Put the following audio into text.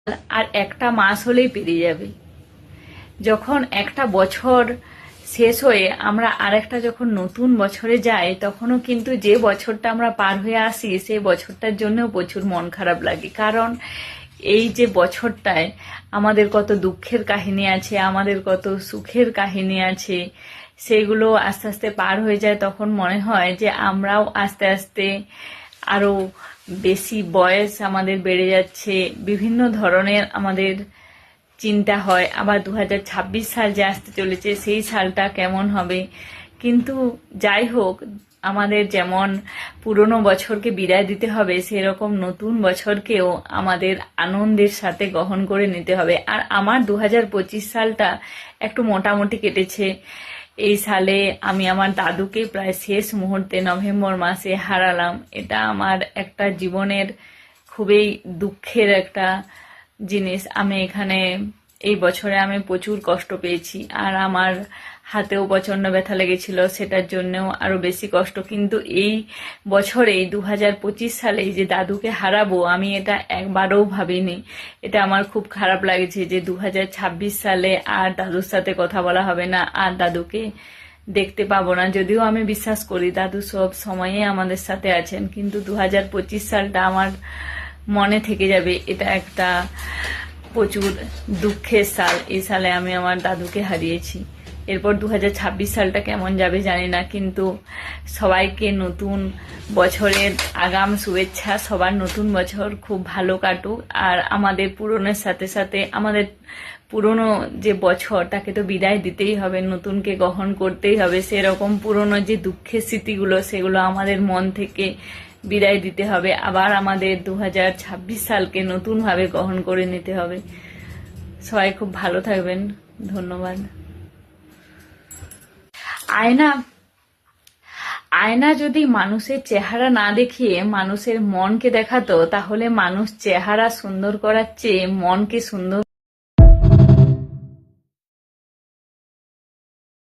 আর একটা মাস হলেই পেরিয়ে যাবে। যখন একটা বছর শেষ হয়ে আমরা আরেকটা যখন নতুন বছরে যাই, তখনও কিন্তু যে বছরটা আমরা পার হয়ে আসি সেই বছরটার জন্যও প্রচুর মন খারাপ লাগে। কারণ এই যে বছরটায় আমাদের কত দুঃখের কাহিনী আছে, আমাদের কত সুখের কাহিনী আছে, সেগুলো আস্তে আস্তে পার হয়ে যায়। তখন মনে হয় যে আমরাও আস্তে আস্তে আরো বেশি বয়স আমাদের বেড়ে যাচ্ছে, বিভিন্ন ধরনের আমাদের চিন্তা হয়। আবার 2026 সাল যে আসতে চলেছে, সেই সালটা কেমন হবে। কিন্তু যাই হোক, আমাদের যেমন পুরনো বছরকে বিদায় দিতে হবে, সেরকম নতুন বছরকেও আমাদের আনন্দের সাথে গ্রহণ করে নিতে হবে। আর আমার 2025 সালটা একটু মোটামুটি কেটেছে। এই সালে আমি আমার দাদুকে প্রায় শেষ মুহূর্তে নভেম্বর মাসে হারালাম। এটা আমার একটা জীবনের খুবই দুঃখের একটা জিনিস। আমি এখানে এই বছরে আমি প্রচুর কষ্ট পেয়েছি, আর আমার হাতেও প্রচন্ড ব্যথা লেগেছিল, সেটার জন্যও আরো বেশি কষ্ট। কিন্তু এই বছরে 2025 সালে যে দাদুকে হারাবো, আমি এটা একবারও ভাবিনি। এটা আমার খুব খারাপ লাগছে যে 2026 সালে আর দাদুর সাথে কথা বলা হবে না, আর দাদুকে দেখতে পাবো না। যদিও আমি বিশ্বাস করি দাদু সব সময়ে আমাদের সাথে আছেন, কিন্তু 2025 সালটা আমার মনে থেকে যাবে। এটা একটা প্রচুর দুঃখের সাল। এই সালে আমি আমার দাদুকে হারিয়েছি। এরপর 2026 সালটা কেমন যাবে জানি না, কিন্তু সবাইকে নতুন বছরের আগাম শুভেচ্ছা। সবার নতুন বছর খুব ভালো কাটুক। আর আমাদের পুরনোর সাথে সাথে আমাদের পুরনো যে বছর, তাকে তো বিদায় দিতেই হবে, নতুনকে গ্রহণ করতেই হবে। সেরকম পুরনো যে দুঃখের স্মৃতিগুলো, সেগুলো আমাদের মন থেকে বিদায় দিতে হবে। আবার আমাদের 2026 সালকে নতুনভাবে গ্রহণ করে নিতে হবে। সবাই খুব ভালো থাকবেন। ধন্যবাদ। আয়না আয়না যদি মানুষের চেহারা না দেখিয়ে মানুষের মনকে দেখাতো, তাহলে মানুষ চেহারা সুন্দর করার চেয়ে মনকে সুন্দর